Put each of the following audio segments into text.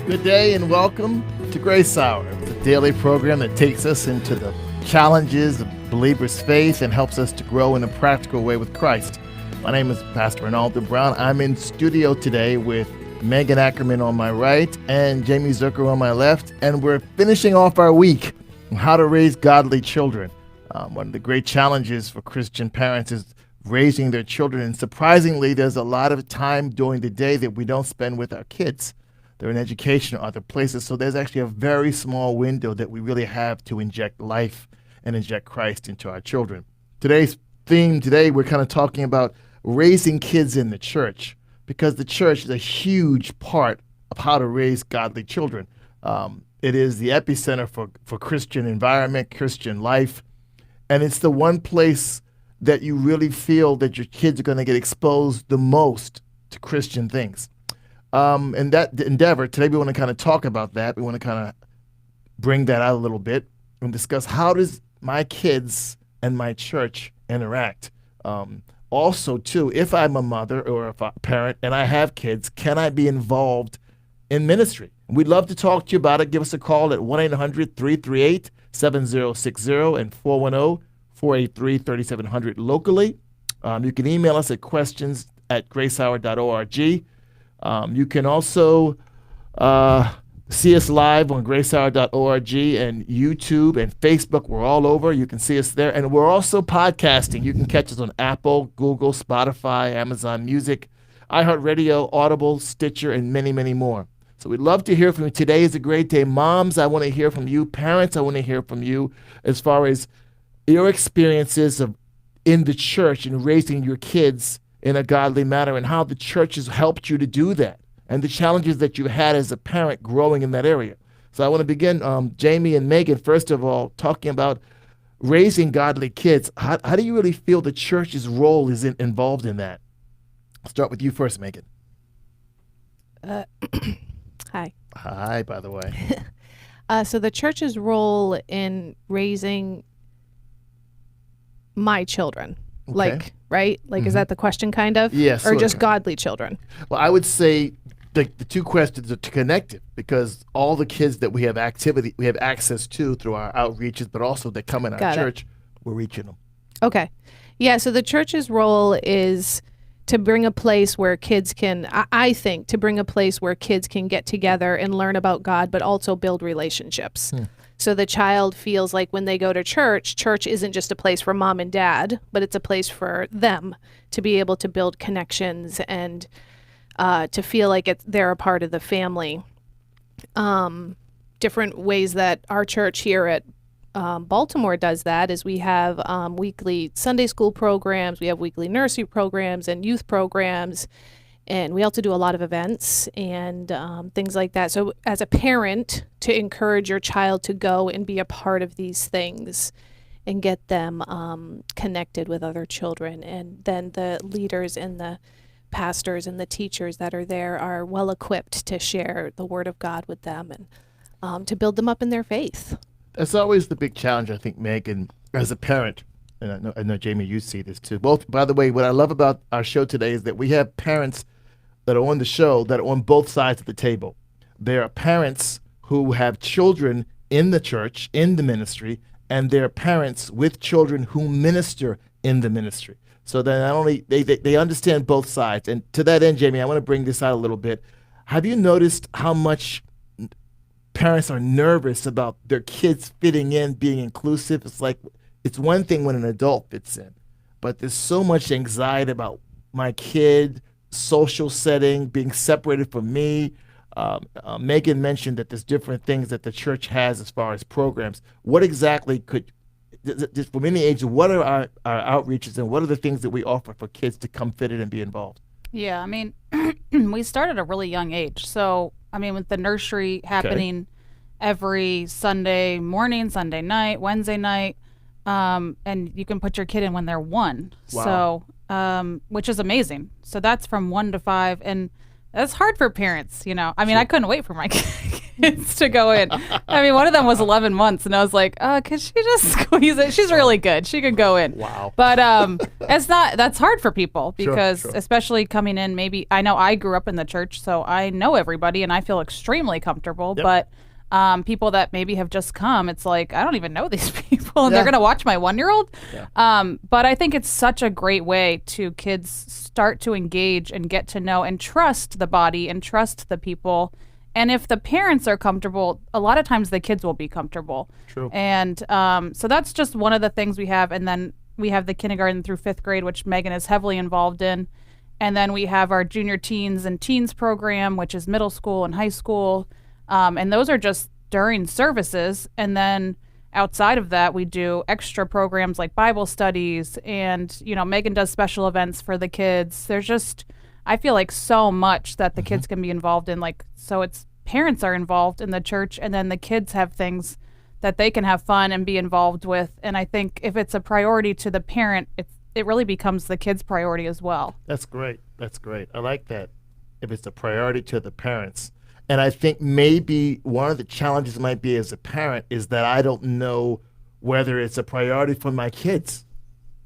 Good day and welcome to Grace Hour. It's a daily program that takes us into the challenges of believers' faith and helps us to grow in a practical way with Christ. My name is Pastor Renaldo Brown. I'm in studio today with Megan Ackerman on my right and Jamie Zucker on my left, and we're finishing off our week on how to raise godly children. One of the great challenges for Christian parents is raising their children, and surprisingly, there's a lot of time during the day that we don't spend with our kids. They're in education or other places, so there's actually a very small window that we really have to inject life and inject Christ into our children. Today's theme we're kind of talking about raising kids in the church, because the church is a huge part of how to raise godly children. It is the epicenter for Christian environment, Christian life, and it's the one place that you really feel that your kids are going to get exposed the most to Christian things. In that endeavor, today we want to kind of talk about that. We want to kind of bring that out a little bit and discuss how does my kids and my church interact. Also, too, if I'm a mother or a parent and I have kids, can I be involved in ministry? We'd love to talk to you about it. Give us a call at 1-800-338-7060 and 410-483-3700 locally. You can email us at questions@gracehour.org. You can also see us live on gracehour.org and YouTube and Facebook. We're all over. You can see us there. And we're also podcasting. You can catch us on Apple, Google, Spotify, Amazon Music, iHeartRadio, Audible, Stitcher, and many, many more. So we'd love to hear from you. Today is a great day. Moms, I want to hear from you. Parents, I want to hear from you as far as your experiences in the church and raising your kids in a godly manner and how the church has helped you to do that and the challenges that you had as a parent growing in that area. So I want to begin, Jamie and Megan, first of all, talking about raising godly kids. How do you really feel the church's role is involved in that? I'll start with you first, Megan. Hi. Hi, by the way. So the church's role in raising my children, Okay. right? Is that the question kind of? Yes. Or just godly children? Well, I would say the two questions are connected because all the kids that we have access to through our outreaches, but also that come in our church, we're reaching them. Okay. Yeah, so the church's role is to bring a place where kids can, I think, to bring a place where kids can get together and learn about God, but also build relationships. So the child feels like when they go to church isn't just a place for mom and dad, but it's a place for them to be able to build connections and to feel like they're a part of the family. Different ways that our church here at Baltimore does that is we have weekly Sunday school programs, we have weekly nursery programs and youth programs, and we also do a lot of events and things like that. So as a parent, to encourage your child to go and be a part of these things and get them connected with other children. And then the leaders and the pastors and the teachers that are there are well equipped to share the word of God with them and to build them up in their faith. That's always the big challenge, I think, Megan, as a parent. And I know, Jamie, you see this too. Both, by the way, what I love about our show today is that we have parents that are on the show that are on both sides of the table. There are parents who have children in the church, in the ministry, and there are parents with children who minister in the ministry. So that not only they understand both sides. And to that end, Jamie, I want to bring this out a little bit. Have you noticed how much parents are nervous about their kids fitting in, being inclusive? It's one thing when an adult fits in, but there's so much anxiety about my kid, social setting, being separated from me. Megan mentioned that there's different things that the church has as far as programs. What exactly just from any age, what are our outreaches and what are the things that we offer for kids to come fit in and be involved? Yeah, I mean, we started at a really young age. So, I mean, with the nursery happening every Sunday morning, Sunday night, Wednesday night, and you can put your kid in when they're 1. Wow. So, which is amazing. So that's from 1 to 5. And That's hard for parents, you know. I mean, I couldn't wait for my kids to go in. I mean, one of them was 11 months, and I was like, could she just squeeze it? She's really good. She could go in. Wow. But that's hard for people because Sure. especially coming in, maybe, I know I grew up in the church, so I know everybody, and I feel extremely comfortable. Yep. But people that maybe have just come, it's like, I don't even know these people, and Yeah. they're going to watch my 1-year-old. Yeah. But I think it's such a great way to kids start to engage and get to know and trust the body and trust the people. And if the parents are comfortable, a lot of times the kids will be comfortable. True. And so that's just one of the things we have. And then we have the kindergarten through 5th grade, which Megan is heavily involved in. And then we have our junior teens and teens program, which is middle school and high school. And those are just during services. And then outside of that, we do extra programs like Bible studies. And, you know, Megan does special events for the kids. There's just, I feel like so much that the kids can be involved in. Like, so it's parents are involved in the church, and then the kids have things that they can have fun and be involved with. And I think if it's a priority to the parent, it really becomes the kid's priority as well. That's great. That's great. I like that. If it's a priority to the parents. And I think maybe one of the challenges might be as a parent is that I don't know whether it's a priority for my kids.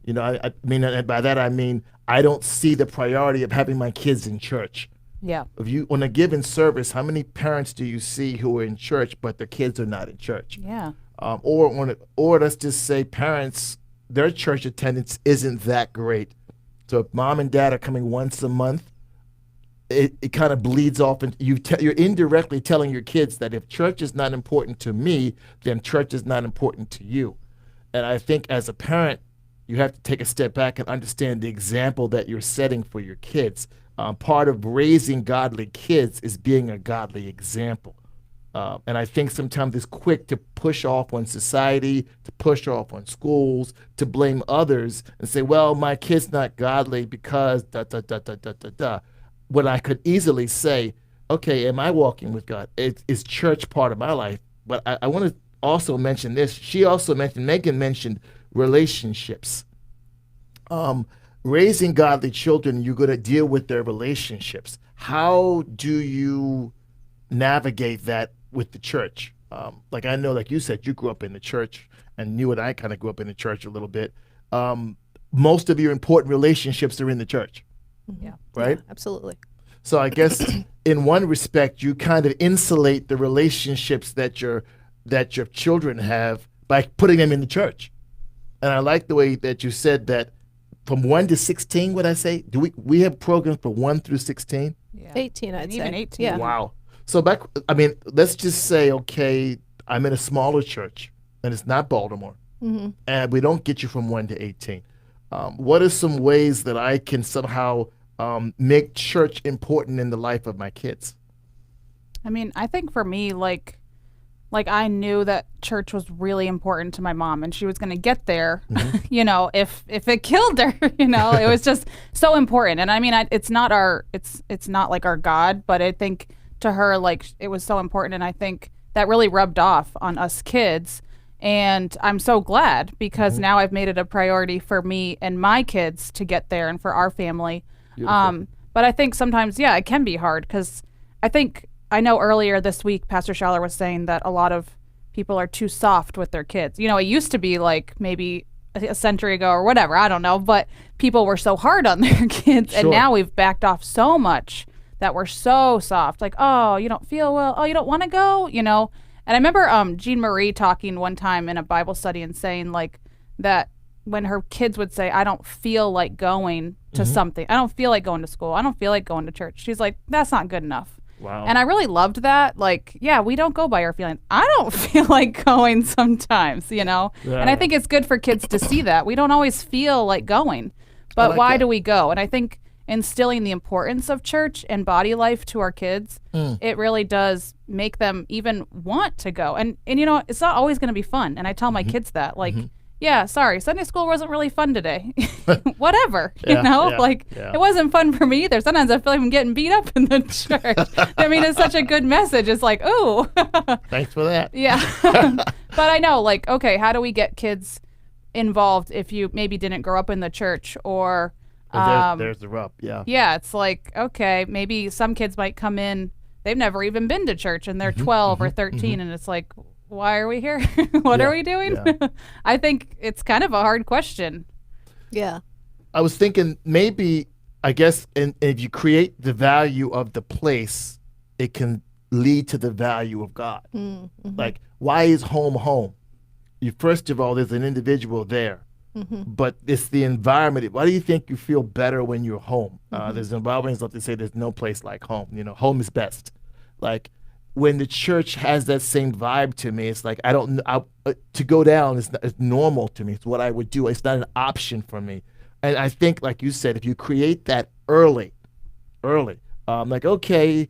You know, I mean, and by that I mean I don't see the priority of having my kids in church. Yeah. If you on a given service, how many parents do you see who are in church but their kids are not in church? Yeah. Or let's just say parents, their church attendance isn't that great. So if mom and dad are coming once a month, it kind of bleeds off, and you're indirectly telling your kids that if church is not important to me, then church is not important to you. And I think as a parent, you have to take a step back and understand the example that you're setting for your kids. Part of raising godly kids is being a godly example. And I think sometimes it's quick to push off on society, to push off on schools, to blame others and say, well, my kid's not godly because da, da, da, da, da, da, da. When I could easily say, okay, am I walking with God? Is church part of my life? But I want to also mention this. Megan mentioned relationships. Raising godly children, you're going to deal with their relationships. How do you navigate that with the church? Like I know, like you said, you grew up in the church, and you and I kind of grew up in the church a little bit. Most of your important relationships are in the church. Yeah. Right? Yeah, absolutely. So I guess in one respect, you kind of insulate the relationships that your children have by putting them in the church. And I like the way that you said that from 1 to 16, would I say? Do we have programs for 1 through 16? Yeah. 18, I'd And say. even 18. Yeah. Wow. So let's just say, okay, I'm in a smaller church, and it's not Baltimore, and we don't get you from 1 to 18. What are some ways that I can somehow make church important in the life of my kids? I mean, I think for me, like I knew that church was really important to my mom, and she was going to get there, you know, if it killed her, you know, it was just so important. And I mean, it's not like our God, but I think to her, like, it was so important. And I think that really rubbed off on us kids. And I'm so glad because now I've made it a priority for me and my kids to get there and for our family. But I think sometimes, yeah, it can be hard because I know earlier this week, Pastor Schaller was saying that a lot of people are too soft with their kids. You know, it used to be like maybe a century ago or whatever, I don't know, but people were so hard on their kids. Sure. And now we've backed off so much that we're so soft. Like, oh, you don't feel well. Oh, you don't want to go, you know? And I remember Jean Marie talking one time in a Bible study and saying like that when her kids would say, I don't feel like going to something. I don't feel like going to school. I don't feel like going to church. She's like, that's not good enough. Wow. And I really loved that. Like, yeah, we don't go by our feelings. I don't feel like going sometimes, you know? Yeah. And I think it's good for kids to see that. We don't always feel like going, but like why that. do we go? And I think instilling the importance of church and body life to our kids, it really does make them even want to go. And you know, it's not always going to be fun. And I tell my kids that, like, yeah, sorry, Sunday school wasn't really fun today. Whatever, you know? It wasn't fun for me either. Sometimes I feel like I'm getting beat up in the church. I mean, it's such a good message. It's like, ooh. Thanks for that. Yeah. But I know, like, okay, how do we get kids involved if you maybe didn't grow up in the church or There's the rub. Yeah. Yeah, it's like, okay, maybe some kids might come in, they've never even been to church and they're 12 or 13 and it's like, why are we here? What are we doing? Yeah. I think it's kind of a hard question. Yeah. I was thinking maybe, I guess, if you create the value of the place, it can lead to the value of God. Mm-hmm. Like, why is home home? First of all, there's an individual there. But it's the environment. Why do you think you feel better when you're home? There's environments that they say there's no place like home. Home is best. Like when the church has that same vibe to me, it's like to go down is normal to me. It's what I would do. It's not an option for me. And I think, like you said, if you create that early, like, okay,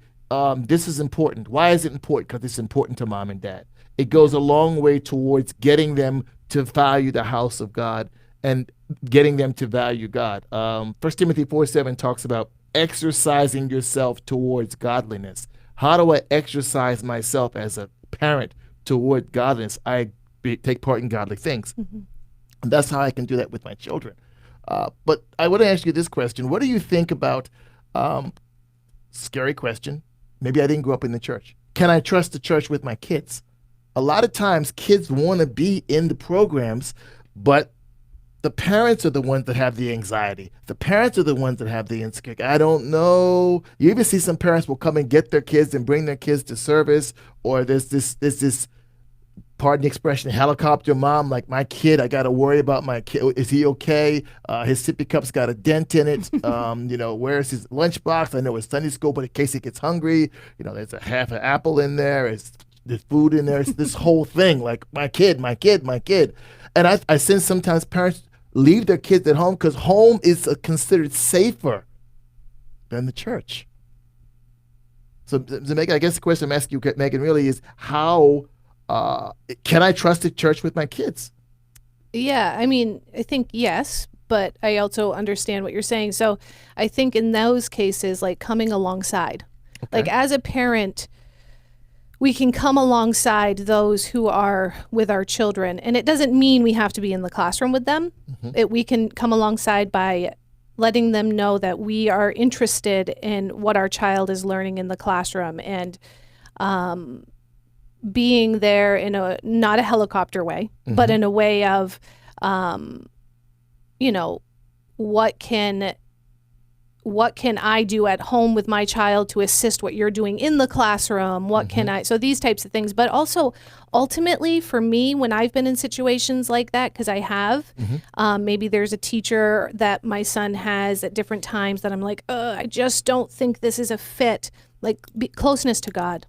this is important. Why is it important? Because it's important to mom and dad. It goes a long way towards getting them to value the house of God and getting them to value God. 1 Timothy 4:7 talks about exercising yourself towards godliness. How do I exercise myself as a parent toward godliness? I take part in godly things. And that's how I can do that with my children. But I want to ask you this question. What do you think about, scary question, maybe I didn't grow up in the church. Can I trust the church with my kids? A lot of times kids want to be in the programs, but the parents are the ones that have the anxiety. The parents are the ones that have the insecurity. I don't know. You even see some parents will come and get their kids and bring their kids to service, or there's this pardon the expression, helicopter mom, like, my kid, I got to worry about my kid. Is he okay? His sippy cup's got a dent in it. Where's his lunchbox? I know it's Sunday school, but in case he gets hungry, there's a half an apple in there. There's food in there. It's this whole thing, like, my kid. And I sense sometimes parents leave their kids at home because home is considered safer than the church. So, Megan, I guess the question I'm asking you, Megan, really is how can I trust the church with my kids? Yeah, I mean, I think yes, but I also understand what you're saying. So I think in those cases, like coming alongside, like as a parent, we can come alongside those who are with our children. And it doesn't mean we have to be in the classroom with them. We can come alongside by letting them know that we are interested in what our child is learning in the classroom, and being there in not a helicopter way, but in a way of, what can I do at home with my child to assist what you're doing in the classroom? What can I, so these types of things. But also, ultimately, for me, when I've been in situations like that, because I have, maybe there's a teacher that my son has at different times that I'm like, I just don't think this is a fit, like closeness to God.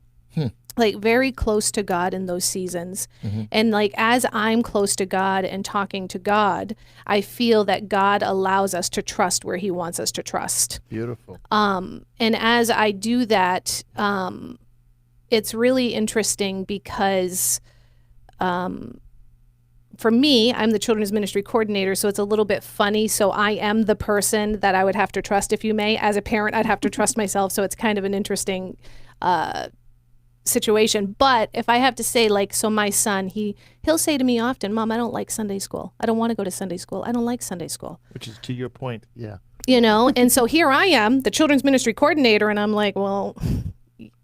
Like very close to God in those seasons. And like as I'm close to God and talking to God, I feel that God allows us to trust where he wants us to trust. Beautiful. And as I do that, it's really interesting because for me, I'm the children's ministry coordinator, so it's a little bit funny. So I am the person that I would have to trust, if you may. As a parent, I'd have to trust myself. So it's kind of an interesting situation. But if I have to say, like, so my son, he'll say to me often, Mom, I don't like Sunday school. I don't want to go to Sunday school. I don't like Sunday school. Which is to your point. Yeah. And so here I am, the children's ministry coordinator, and I'm like, well,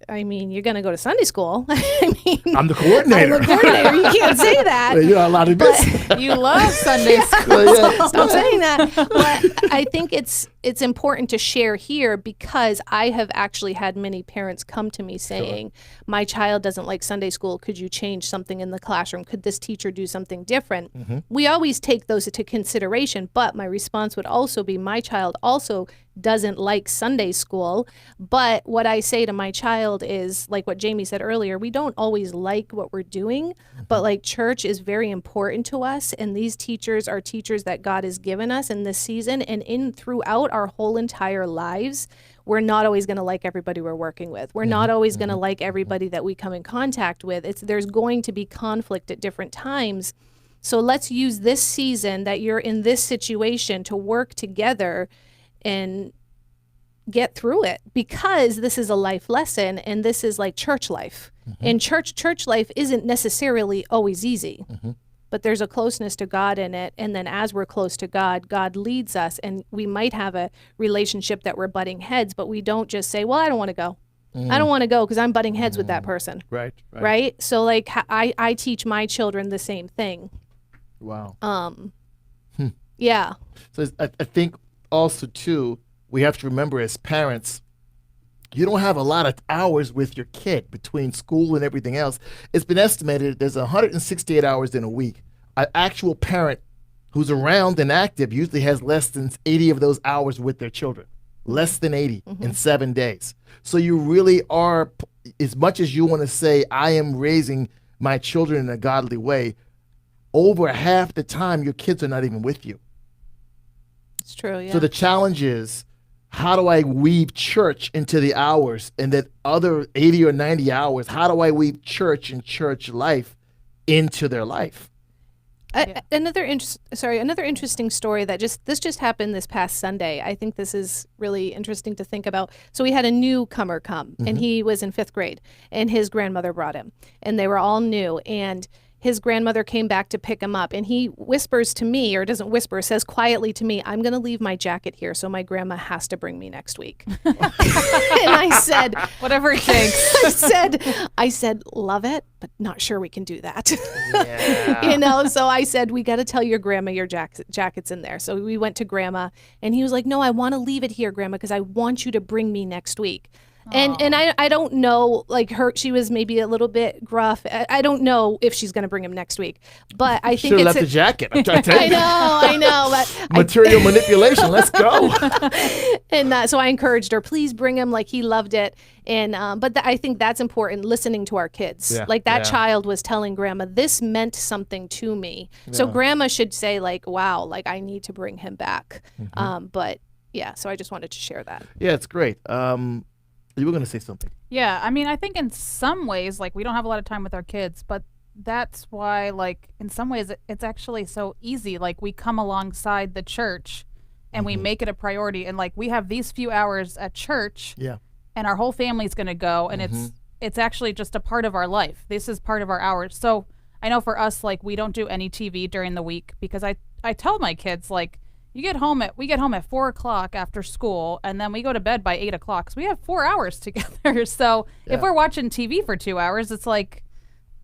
I mean, you're going to go to Sunday school. I mean, I'm the coordinator. I'm the coordinator. You can't say that. You're not allowed to miss. You love Sunday school. Yeah. Stop saying that. But I think it's important to share here, because I have actually had many parents come to me saying, my child doesn't like Sunday school. Could you change something in the classroom? Could this teacher do something different? We always take those into consideration, but my response would also be, my child also doesn't like Sunday school. But what I say to my child is, like what Jamie said earlier, we don't always like what we're doing, but like church is very important to us. And these teachers are teachers that God has given us in this season and throughout our whole entire lives. We're not always going to like everybody we're working with. We're not always going to like everybody that we come in contact with. There's going to be conflict at different times. So let's use this season that you're in this situation to work together and get through it, because this is a life lesson, and this is like church life. And church life isn't necessarily always easy. but there's a closeness to God in it. And then as we're close to God, God leads us, and we might have a relationship that we're butting heads, but we don't just say, well, I don't want to go. I don't want to go because I'm butting heads with that person. Right. So like I teach my children the same thing. Wow. Yeah. So I think also too, we have to remember as parents, you don't have a lot of hours with your kid between school and everything else. It's been estimated there's 168 hours in a week. An actual parent who's around and active usually has less than 80 of those hours with their children. Less than 80 in 7 days. So you really are, as much as you want to say, I am raising my children in a godly way, over half the time your kids are not even with you. It's true, yeah. So the challenge is, how do I weave church into the hours, and that other 80 or 90 hours, how do I weave church and church life into their life? Another interesting story that just happened this past Sunday. I think this is really interesting to think about. So we had a newcomer come, and he was in 5th grade, and his grandmother brought him, and they were all new, and his grandmother came back to pick him up, and he whispers to me, or doesn't whisper, says quietly to me, I'm going to leave my jacket here, so my grandma has to bring me next week. And I said, whatever it takes. I said, love it, but not sure we can do that. Yeah. So I said, we got to tell your grandma your jacket's in there. So we went to grandma, and he was like, no, I want to leave it here, grandma, because I want you to bring me next week. And I don't know, like she was maybe a little bit gruff. I don't know if she's going to bring him next week, but I think Should've left the jacket. I'm trying to tell you. I know. But Material manipulation. Let's go. And so I encouraged her, please bring him. Like, he loved it. And but I think that's important, listening to our kids. Yeah, like that yeah. child was telling grandma, this meant something to me. So grandma should say, like, wow, like I need to bring him back. But yeah, so I just wanted to share that. Yeah, it's great. You were going to say something. Yeah, I mean, I think in some ways, like, we don't have a lot of time with our kids, but that's why, like, in some ways, it's actually so easy. Like, we come alongside the church, and we make it a priority, and like, we have these few hours at church, and our whole family's going to go, and it's actually just a part of our life. This is part of our hours. So I know for us, like, we don't do any TV during the week, because I tell my kids, like, we get home at 4:00 after school, and then we go to bed by 8:00. So we have 4 hours together. So if we're watching TV for 2 hours, it's like,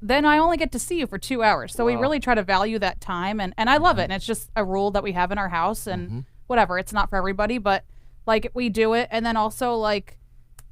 then I only get to see you for 2 hours. So we really try to value that time, and I love it. And it's just a rule that we have in our house, and whatever. It's not for everybody, but like, we do it. And then also, like,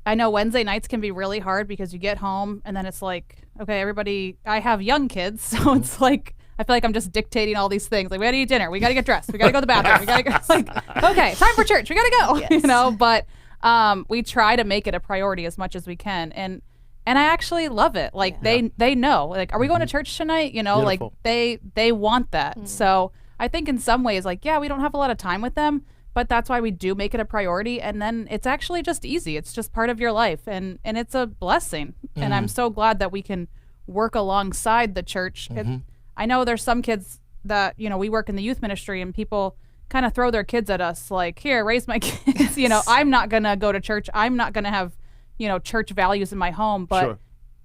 I know Wednesday nights can be really hard because you get home and then it's like, okay, everybody, I have young kids, so it's like, I feel like I'm just dictating all these things. Like, we got to eat dinner. We got to get dressed. We got to go to the bathroom. We got to go, like, okay, time for church. We got to go, Yes. but we try to make it a priority as much as we can. And I actually love it. Like, they know, like, are we going to church tonight? Beautiful. Like, they want that. So I think in some ways, like, yeah, we don't have a lot of time with them, but that's why we do make it a priority. And then it's actually just easy. It's just part of your life. And it's a blessing. And I'm so glad that we can work alongside the church. I know there's some kids that, we work in the youth ministry, and people kind of throw their kids at us, like, here, raise my kids. I'm not going to go to church. I'm not going to have, church values in my home. But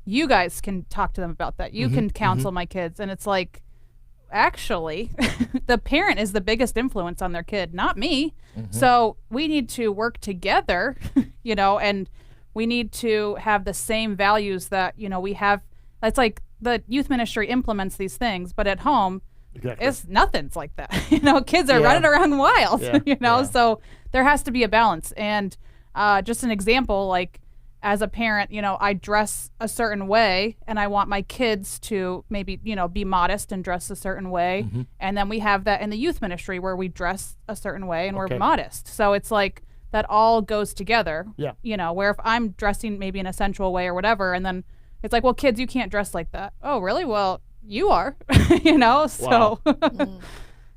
you guys can talk to them about that. You can counsel my kids. And it's like, actually, the parent is the biggest influence on their kid, not me. So we need to work together, and we need to have the same values that, we have. It's like, the youth ministry implements these things, but at home, it's nothing's like that. Kids are running around wild, so there has to be a balance. And just an example, like, as a parent, I dress a certain way, and I want my kids to maybe, be modest and dress a certain way. And then we have that in the youth ministry where we dress a certain way and we're modest. So it's like, that all goes together, where if I'm dressing maybe in a sensual way or whatever, and then it's like, well, kids, you can't dress like that. Oh, really? Well, you are, so. Wow.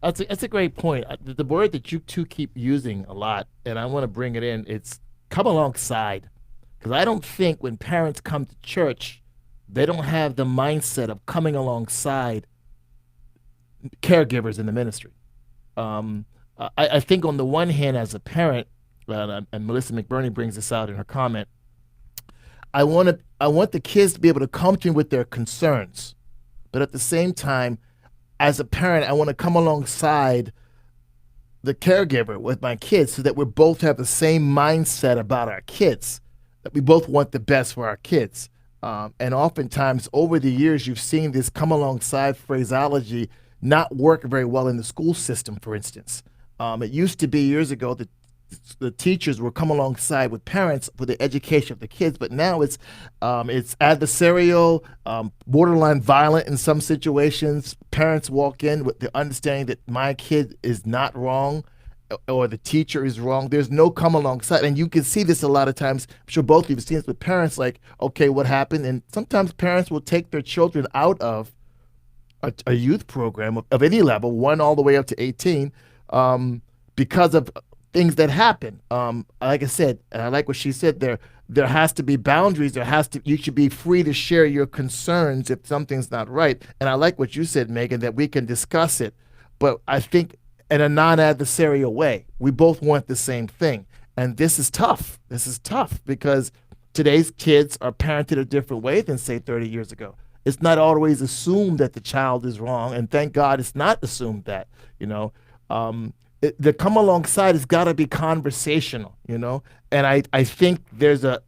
That's a great point. The word that you two keep using a lot, and I want to bring it in, it's come alongside. Because I don't think when parents come to church, they don't have the mindset of coming alongside caregivers in the ministry. I think on the one hand, as a parent, and Melissa McBurney brings this out in her comment, I want the kids to be able to come to me with their concerns, but at the same time, as a parent, I want to come alongside the caregiver with my kids so that we both have the same mindset about our kids, that we both want the best for our kids. And oftentimes over the years, you've seen this come alongside phraseology not work very well in the school system, for instance. It used to be years ago that the teachers will come alongside with parents for the education of the kids, but now it's adversarial, borderline violent in some situations. Parents walk in with the understanding that my kid is not wrong or the teacher is wrong. There's no come alongside. And you can see this a lot of times. I'm sure both of you have seen this with parents, like, okay, what happened? And sometimes parents will take their children out of a youth program of any level, 1 all the way up to 18, because of things that happen. Like I said, and I like what she said there has to be boundaries. You should be free to share your concerns if something's not right. And I like what you said, Megan, that we can discuss it. But I think in a non-adversarial way, we both want the same thing. And this is tough. This is tough because today's kids are parented a different way than, say, 30 years ago. It's not always assumed that the child is wrong. And thank God it's not assumed that, the come alongside has got to be conversational, and I think there's a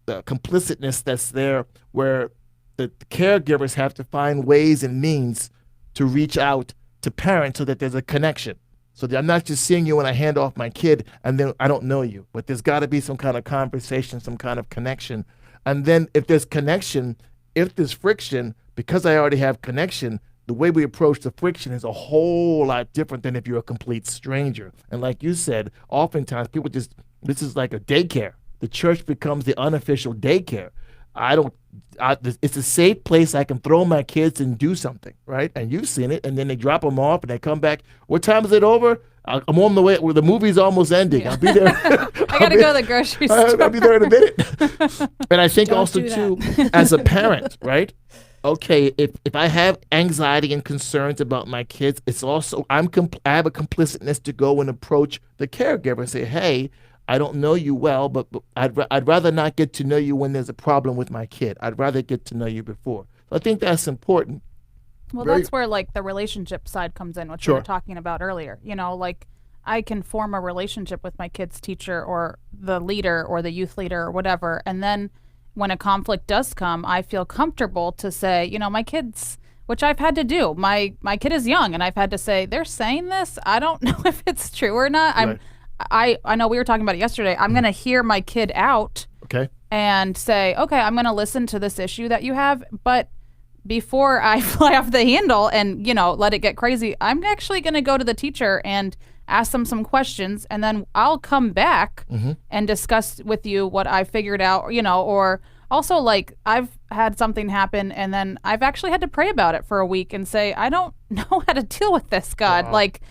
complicitness that's there where the caregivers have to find ways and means to reach out to parents so that there's a connection. So that I'm not just seeing you when I hand off my kid and then I don't know you, but there's got to be some kind of conversation, some kind of connection. And then if there's connection, if there's friction, because I already have connection, the way we approach the friction is a whole lot different than if you're a complete stranger. And like you said, oftentimes people this is like a daycare. The church becomes the unofficial daycare. It's a safe place I can throw my kids and do something, right? And you've seen it. And then they drop them off and they come back. What time is it over? I'm on the way. The movie's almost ending. Yeah. I'll be there. I got to go to the grocery store. I'll be there in a minute. And I think Don't also, do too, as a parent, right? Okay, if I have anxiety and concerns about my kids, it's also I have a complicitness to go and approach the caregiver and say, hey, I don't know you well, but I'd rather not get to know you when there's a problem with my kid. I'd rather get to know you before. So I think that's important. Well, that's where like the relationship side comes in, which we were talking about earlier. Like I can form a relationship with my kid's teacher or the leader or the youth leader or whatever, and then when a conflict does come, I feel comfortable to say, my kids, which I've had to do. My kid is young, and I've had to say, they're saying this. I don't know if it's true or not. Right. I know we were talking about it yesterday. I'm going to hear my kid out. Okay. And say, okay, I'm going to listen to this issue that you have, but before I fly off the handle and, let it get crazy, I'm actually going to go to the teacher and ask them some questions, and then I'll come back and discuss with you what I figured out, or also like I've had something happen and then I've actually had to pray about it for a week and say, I don't know how to deal with this, God. Wow. Like,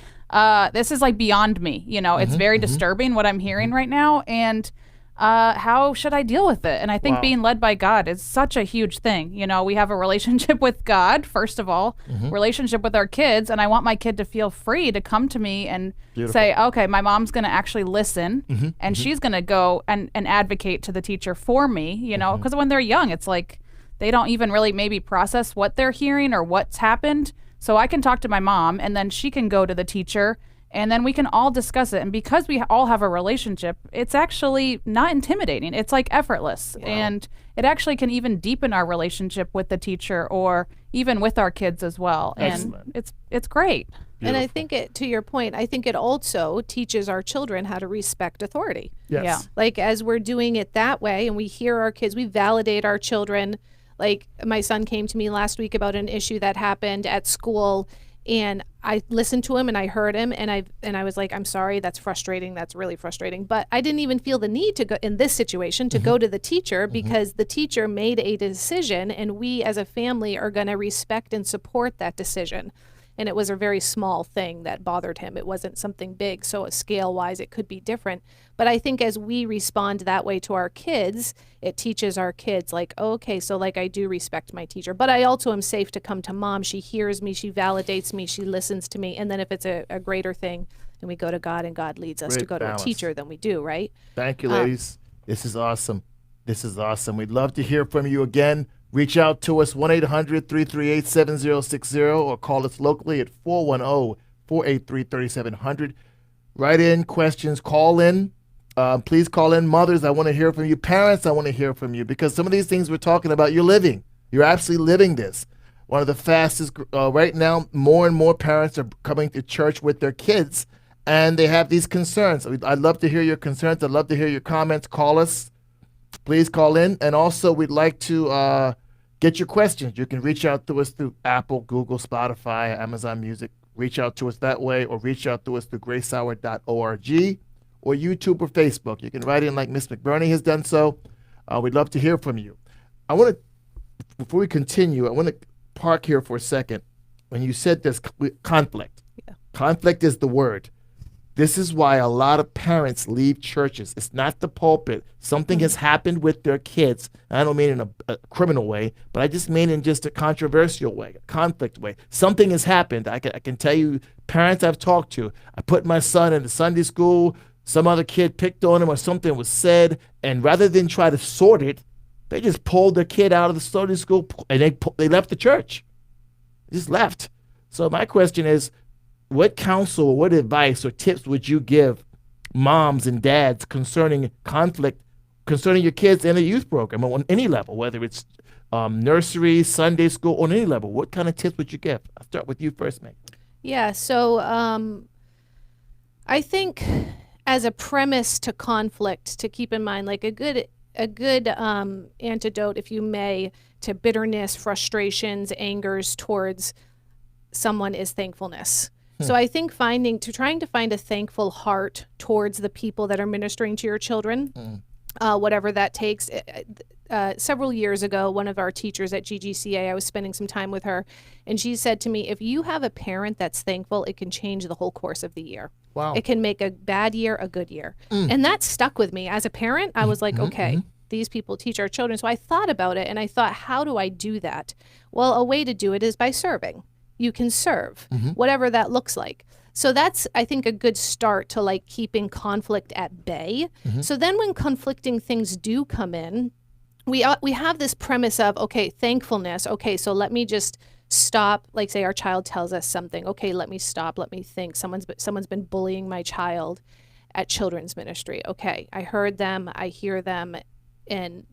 this is like beyond me, it's very disturbing what I'm hearing right now. And how should I deal with it? And I think being led by God is such a huge thing. We have a relationship with God, first of all, relationship with our kids. And I want my kid to feel free to come to me and say, okay, my mom's going to actually listen and she's going to go and advocate to the teacher for me, because when they're young, it's like they don't even really maybe process what they're hearing or what's happened. So I can talk to my mom and then she can go to the teacher. And then we can all discuss it. And because we all have a relationship, it's actually not intimidating. It's like effortless. Wow. And it actually can even deepen our relationship with the teacher or even with our kids as well. Excellent. And it's great. Beautiful. And I think to your point, I think it also teaches our children how to respect authority. Yes. Yeah. Like as we're doing it that way and we hear our kids, we validate our children. Like my son came to me last week about an issue that happened at school. And I listened to him and I heard him and I was like, I'm sorry, that's frustrating. That's really frustrating. But I didn't even feel the need to go in this situation to go to the teacher because the teacher made a decision and we as a family are going to respect and support that decision. And it was a very small thing that bothered him. It wasn't something big. So scale wise, it could be different. But I think as we respond that way to our kids, it teaches our kids like, oh, okay, so like I do respect my teacher, but I also am safe to come to mom. She hears me, she validates me, she listens to me. And then if it's a greater thing and we go to God and God leads us to go to a teacher, then we do, right? Thank you, ladies. This is awesome. This is awesome. We'd love to hear from you again. Reach out to us 1-800-338-7060 or call us locally at 410-483-3700. Write in questions, call in. Please call in. Mothers, I want to hear from you. Parents, I want to hear from you, because some of these things we're talking about, you're living. You're absolutely living this. One of the fastest, right now, more and more parents are coming to church with their kids, and they have these concerns. I'd love to hear your concerns. I'd love to hear your comments. Call us. Please call in. And also, we'd like to get your questions. You can reach out to us through Apple, Google, Spotify, Amazon Music. Reach out to us that way, or reach out to us through gracehour.org or YouTube or Facebook. You can write in like Miss McBurney has done so. We'd love to hear from you. Before we continue, I want to park here for a second. When you said this, conflict. Yeah. Conflict is the word. This is why a lot of parents leave churches. It's not the pulpit. Something has happened with their kids. I don't mean in a criminal way, but I just mean in just a controversial way, a conflict way. Something has happened. I can tell you, parents I've talked to, I put my son in the Sunday school, some other kid picked on him or something was said, and rather than try to sort it, they just pulled their kid out of the Sunday school and they left the church. They just left. So my question is, what counsel or what advice or tips would you give moms and dads concerning conflict, concerning your kids in a youth program on any level, whether it's nursery, Sunday school, on any level? What kind of tips would you give? I'll start with you first, Meg. Yeah, so I think as a premise to conflict, to keep in mind, like a good antidote, if you may, to bitterness, frustrations, angers towards someone is thankfulness. So I think trying to find a thankful heart towards the people that are ministering to your children, whatever that takes. Several years ago, one of our teachers at GGCA, I was spending some time with her, and she said to me, if you have a parent that's thankful, it can change the whole course of the year. Wow. It can make a bad year a good year. And that stuck with me. As a parent, I was like, okay, these people teach our children. So I thought about it, and I thought, how do I do that? Well, a way to do it is by serving. You can serve, whatever that looks like. So that's, I think, a good start to like keeping conflict at bay. So then when conflicting things do come in, we have this premise of, okay, thankfulness. Okay, so let me just stop. Like, say our child tells us something. Okay, let me stop. Let me think. Someone's been bullying my child at children's ministry. Okay, I heard them. I hear them. And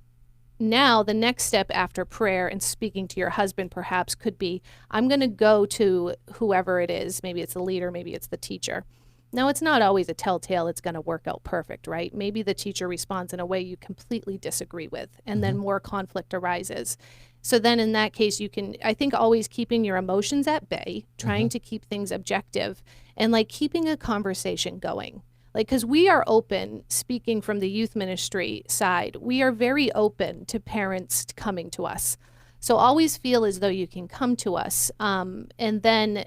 now the next step after prayer and speaking to your husband perhaps could be, I'm going to go to whoever it is. Maybe it's the leader, maybe it's the teacher. Now, it's not always a telltale it's going to work out perfect, right? Maybe the teacher responds in a way you completely disagree with, and then more conflict arises. So then in that case, you can, I think, always keeping your emotions at bay, trying to keep things objective, and like keeping a conversation going. Like, because we are open, speaking from the youth ministry side, we are very open to parents coming to us. So always feel as though you can come to us. And then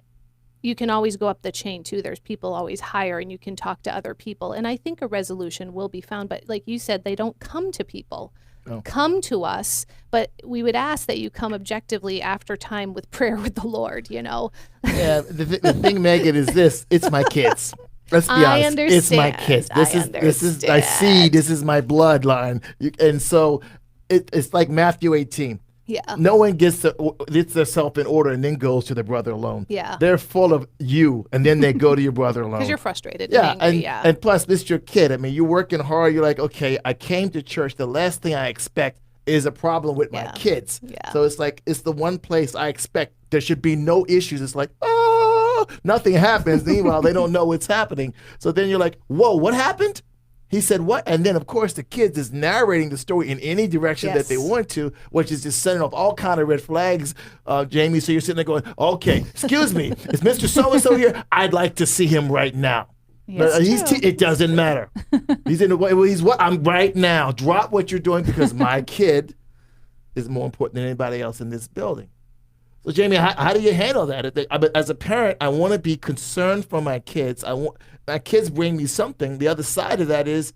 you can always go up the chain too. There's people always higher, and you can talk to other people. And I think a resolution will be found. But like you said, they don't come to people. Oh. Come to us, but we would ask that you come objectively after time with prayer with the Lord, you know? Yeah, the thing, Megan, is this. It's my kids. Let's be honest. Understand. It's my kids. This is I see. This is my bloodline, and so it's like Matthew 18. Yeah. No one gets themselves in order and then goes to their brother alone. Yeah. They're full of you, and then they go to your brother alone. Because you're frustrated. Yeah, and angry, and plus this is your kid. I mean, you're working hard. You're like, okay, I came to church. The last thing I expect is a problem with my kids. Yeah. So it's like it's the one place I expect there should be no issues. It's like, nothing happens. Meanwhile, they don't know what's happening. So then you're like, whoa, what happened? He said, what? And then, of course, the kids is narrating the story in any direction that they want to, which is just setting off all kind of red flags, Jamie. So you're sitting there going, okay, excuse me, is Mr. So-and-so here? I'd like to see him right now. Yes, it doesn't matter. He's in the way. He's what? I'm right now. Drop what you're doing because my kid is more important than anybody else in this building. So, Jamie, how do you handle that? As a parent, I want to be concerned for my kids. My kids bring me something. The other side of that is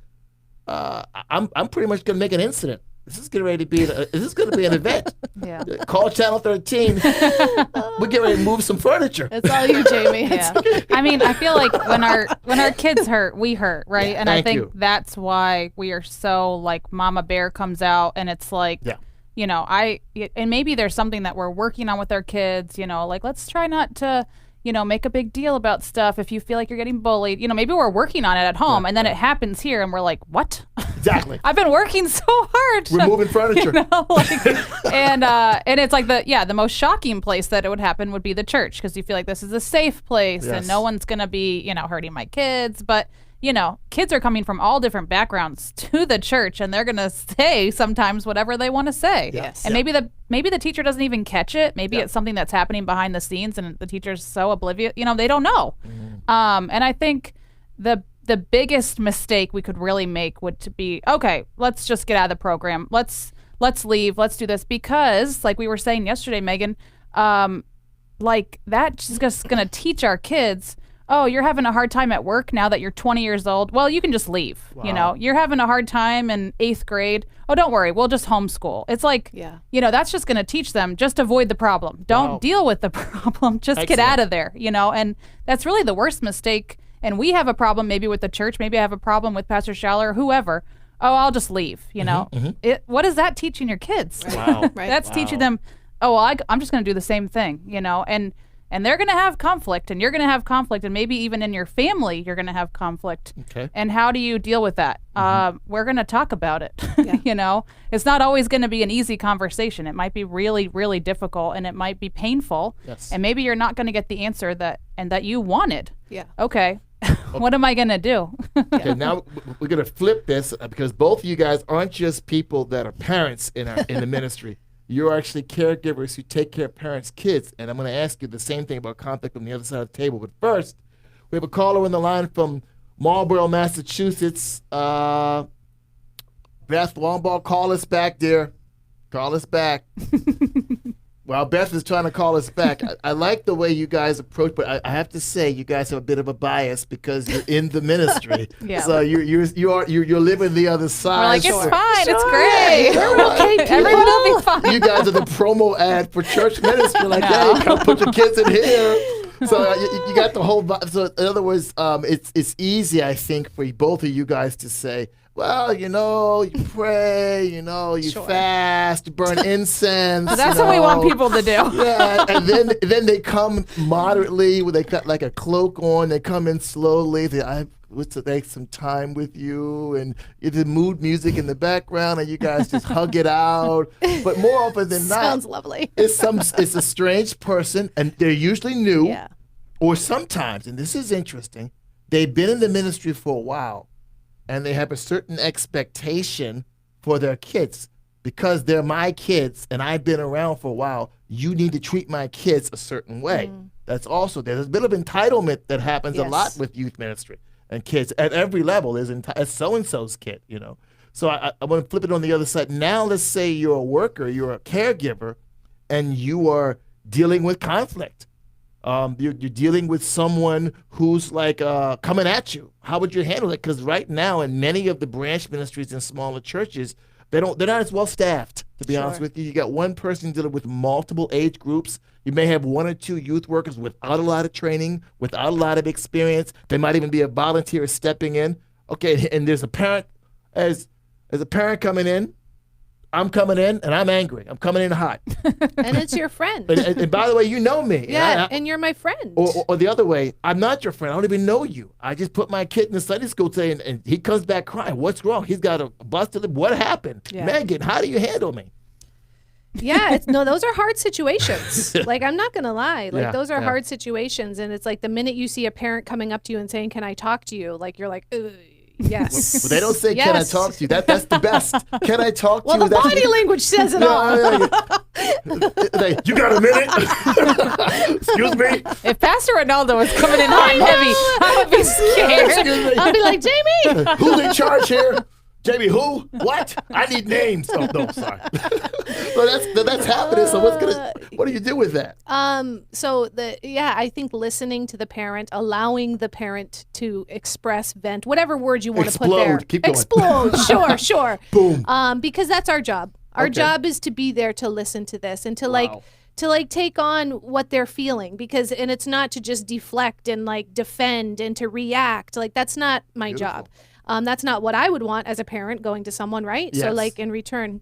I'm pretty much going to make an incident. This is going to be an event. Yeah. Call Channel 13. We're getting ready to move some furniture. It's all you, Jamie. Yeah. I mean, I feel like when our kids hurt, we hurt, right? Yeah, and I think that's why we are so like Mama Bear comes out and it's like and maybe there's something that we're working on with our kids, like let's try not to, make a big deal about stuff if you feel like you're getting bullied. Maybe we're working on it at home and then it happens here and we're like, what? Exactly. I've been working so hard. We're moving furniture. And it's like the most shocking place that it would happen would be the church, because you feel like this is a safe place and no one's going to be, hurting my kids. But, kids are coming from all different backgrounds to the church, and they're going to say sometimes whatever they want to say. Yes. And maybe the teacher doesn't even catch it. Maybe it's something that's happening behind the scenes and the teacher's so oblivious, they don't know. And I think the biggest mistake we could really make would to be, okay, let's just get out of the program. Let's leave. Let's do this. Because like we were saying yesterday, Megan, like that's just going to teach our kids, oh, you're having a hard time at work now that you're 20 years old. Well, you can just leave. Wow. You're having a hard time in 8th grade. Oh, don't worry. We'll just homeschool. It's like, that's just going to teach them, just avoid the problem. Don't deal with the problem. Just get out of there, and that's really the worst mistake. And we have a problem maybe with the church. Maybe I have a problem with Pastor Schaller or whoever. Oh, I'll just leave, What is that teaching your kids? Wow. Right. That's teaching them, oh, well, I'm just going to do the same thing, and they're going to have conflict, and you're going to have conflict, and maybe even in your family, you're going to have conflict. Okay. And how do you deal with that? We're going to talk about it. It's not always going to be an easy conversation. It might be really, really difficult, and it might be painful. Yes. And maybe you're not going to get the answer that you wanted. Yeah. Okay. What am I going to do? Okay, now we're going to flip this because both of you guys aren't just people that are parents in the ministry. You're actually caregivers who take care of parents' kids. And I'm going to ask you the same thing about conflict on the other side of the table. But first, we have a caller on the line from Marlborough, Massachusetts. Beth Wombaugh, call us back, dear. Call us back. Well, Beth is trying to call us back. I like the way you guys approach, but I have to say you guys have a bit of a bias because you're in the ministry. So you're living the other side. We're like, it's fine, it's great. great. Everything will be fine. You guys are the promo ad for church ministry. Like, hey, come put your kids in here. So you got the whole. So in other words, it's easy, I think, for both of you guys to say, well, you pray, you fast, you burn incense. That's what we want people to do. Yeah, and then they come moderately, where they got like a cloak on. They come in slowly. I would take some time with you, and the mood music in the background, and you guys just hug it out. But more often than not, sounds lovely. it's a strange person, and they're usually new, Yeah. or sometimes, and this is interesting, they've been in the ministry for a while. And they have a certain expectation for their kids. Because they're my kids and I've been around for a while, you need to treat my kids a certain way. That's also, there's a bit of entitlement that happens a lot with youth ministry and kids at every level. There's so-and-so's kid, So I want to flip it on the other side. Now let's say you're a worker, you're a caregiver, and you are dealing with conflict. You're dealing with someone who's like coming at you. How would you handle it? Because right now, in many of the branch ministries in smaller churches, they're not as well staffed. To be honest with you, you got one person dealing with multiple age groups. You may have one or two youth workers without a lot of training, without a lot of experience. They might even be a volunteer stepping in. Okay, and there's a parent as a parent coming in. I'm coming in and I'm angry. I'm coming in hot. And it's your friend. And by the way, you know me. Yeah, and you're my friend. Or the other way, I'm not your friend. I don't even know you. I just put my kid in the Sunday school today and he comes back crying. What's wrong? He's got a busted lip. What happened? Yeah. Megan, how do you handle me? Yeah, those are hard situations. Like, I'm not going to lie. Like, those are hard situations. And it's like the minute you see a parent coming up to you and saying, can I talk to you? Like, you're like, ugh. Yes. Well, they don't say, can I talk to you? That's the best. Can I talk to you? Well, the body language says it all. You got a minute? Excuse me? If Pastor Renaldo was coming in hot and heavy, I would be scared. I'll be like, Jamie. Who's in charge here? Jamie, who? What? I need names. Oh, no, sorry. So that's happening. So what do you do with that? I think listening to the parent, allowing the parent to express, vent, whatever words you want to put there. Keep going. Explode. Sure. Boom. Because that's our job. Our job is to be there to listen to this and to take on what they're feeling, and it's not to just deflect and like defend and to react. Like, that's not my job. That's not what I would want as a parent going to someone, right? Yes. So like in return,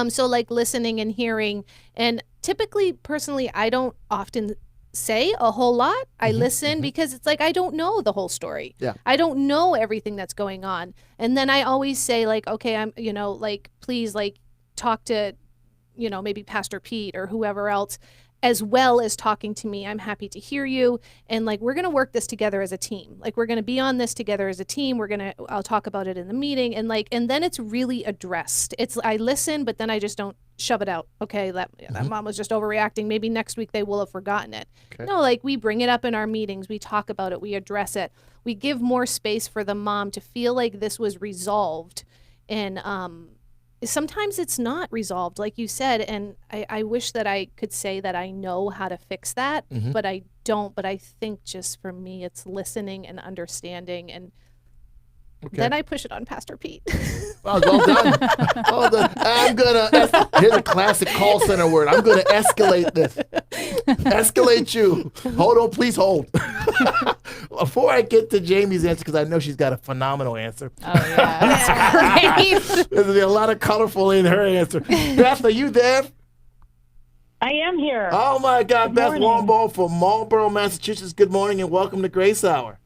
So like listening and hearing, and typically personally, I don't often say a whole lot. I listen because it's like I don't know the whole story. Yeah. I don't know everything that's going on. And then I always say like, okay, I'm, like please like talk to, maybe Pastor Pete or whoever else, as well as talking to me. I'm happy to hear you. And like, we're going to work this together as a team. Like, we're going to be on this together as a team. I'll talk about it in the meeting. And like, and then it's really addressed. I listen, but then I just don't shove it out. Okay. That mom was just overreacting. Maybe next week they will have forgotten it. Okay. No, like we bring it up in our meetings. We talk about it. We address it. We give more space for the mom to feel like this was resolved. And, sometimes it's not resolved, like you said, and I wish that I could say that I know how to fix that, but I don't. But I think just for me, it's listening and understanding, and then I push it on Pastor Pete. Well done. Well done. Here's a classic call center word. I'm going to escalate this. Escalate you. Hold on, please hold. Before I get to Jamie's answer, because I know she's got a phenomenal answer. Oh, yeah. That's great. There's a lot of colorful in her answer. Beth, are you there? I am here. Oh, my God. Good Beth morning. Womble from Marlboro, Massachusetts. Good morning and welcome to Grace Hour.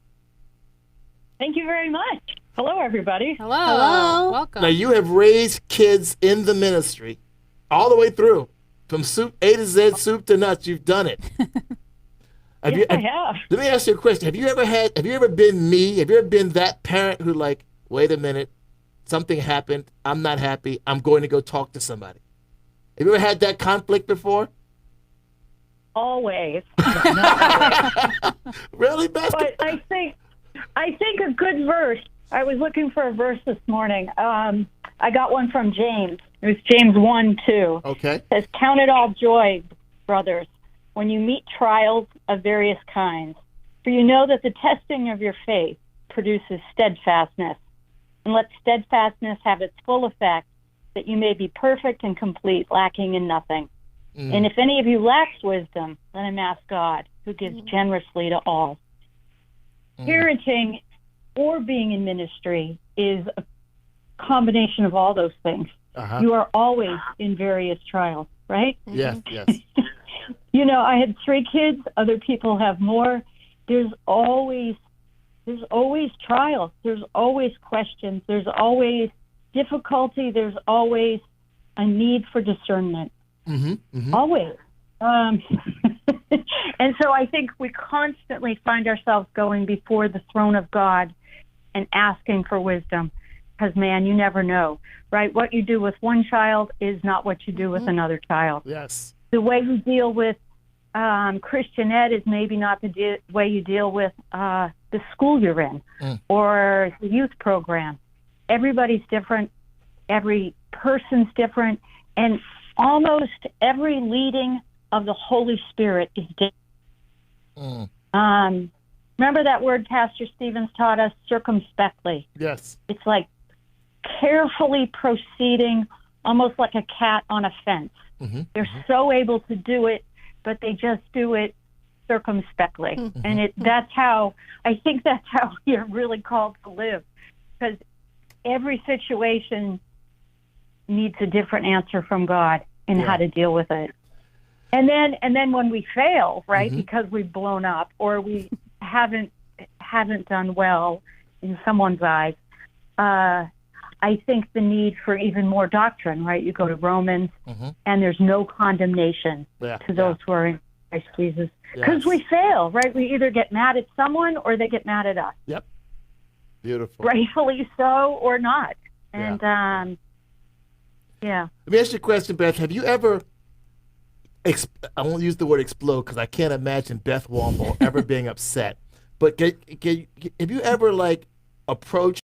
Thank you very much. Hello, everybody. Hello. Welcome. Now, you have raised kids in the ministry all the way through, from A to Z, soup to nuts. You've done it. I have. Let me ask you a question. Have you ever been me? Have you ever been that parent who like, wait a minute, something happened, I'm not happy, I'm going to go talk to somebody? Have you ever had that conflict before? Always. Really, Beth? But I think a good verse. I was looking for a verse this morning. I got one from James. It was James 1:2. Okay. It says, "Count it all joy, brothers, when you meet trials of various kinds. For you know that the testing of your faith produces steadfastness. And let steadfastness have its full effect, that you may be perfect and complete, lacking in nothing. And if any of you lacks wisdom, let him ask God, who gives generously to all." Parenting or being in ministry is a combination of all those things. You are always in various trials, right? Yes, yes. I had 3 kids. Other people have more. There's always trials. There's always questions. There's always difficulty. There's always a need for discernment. Always. And so I think we constantly find ourselves going before the throne of God and asking for wisdom, because, man, you never know, right? What you do with one child is not what you do with another child. Yes. The way you deal with Christian ed is maybe not the way you deal with the school you're in or the youth program. Everybody's different. Every person's different. And almost every leading of the Holy Spirit is different. Remember that word Pastor Stevens taught us, circumspectly? Yes. It's like carefully proceeding, almost like a cat on a fence. They're so able to do it, but they just do it circumspectly. And I think that's how you're really called to live, because every situation needs a different answer from God and how to deal with it. And then when we fail, right, because we've blown up or we haven't done well in someone's eyes, I think the need for even more doctrine, right? You go to Romans, and there's no condemnation to those who are in Christ Jesus. Because we fail, right? We either get mad at someone or they get mad at us. Yep. Beautiful. Rightfully so or not. And, Let me ask you a question, Beth. Have you ever, I won't use the word explode because I can't imagine Beth Womble ever being upset, but have you ever, like, approached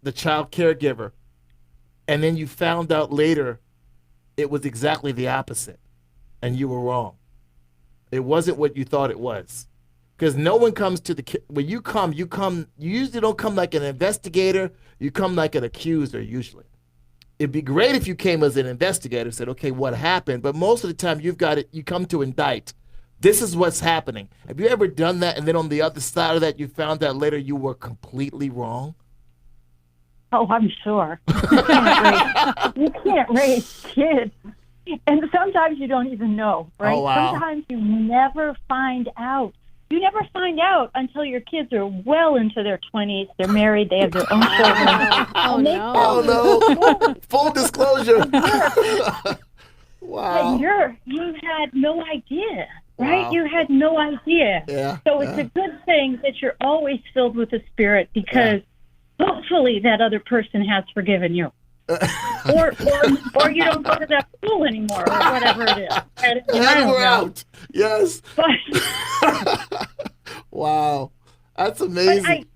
the child caregiver and then you found out later it was exactly the opposite and you were wrong? It wasn't what you thought it was. Because no one comes to when you usually don't come like an investigator, you come like an accuser usually. It'd be great if you came as an investigator and said, okay, what happened? But most of the time you come to indict. This is what's happening. Have you ever done that and then on the other side of that you found out later you were completely wrong? Oh, I'm sure. You can't raise kids. And sometimes you don't even know, right? Oh, wow. Sometimes you never find out. You never find out until your kids are well into their 20s. They're married. They have their own children. Oh, no. Oh, no. Full disclosure. Wow. You had no idea, right? Wow. You had no idea. Yeah. So it's a good thing that you're always filled with the Spirit, because hopefully that other person has forgiven you. or you don't go to that school anymore, or whatever it is. And we're out. Yes. But, wow. That's amazing.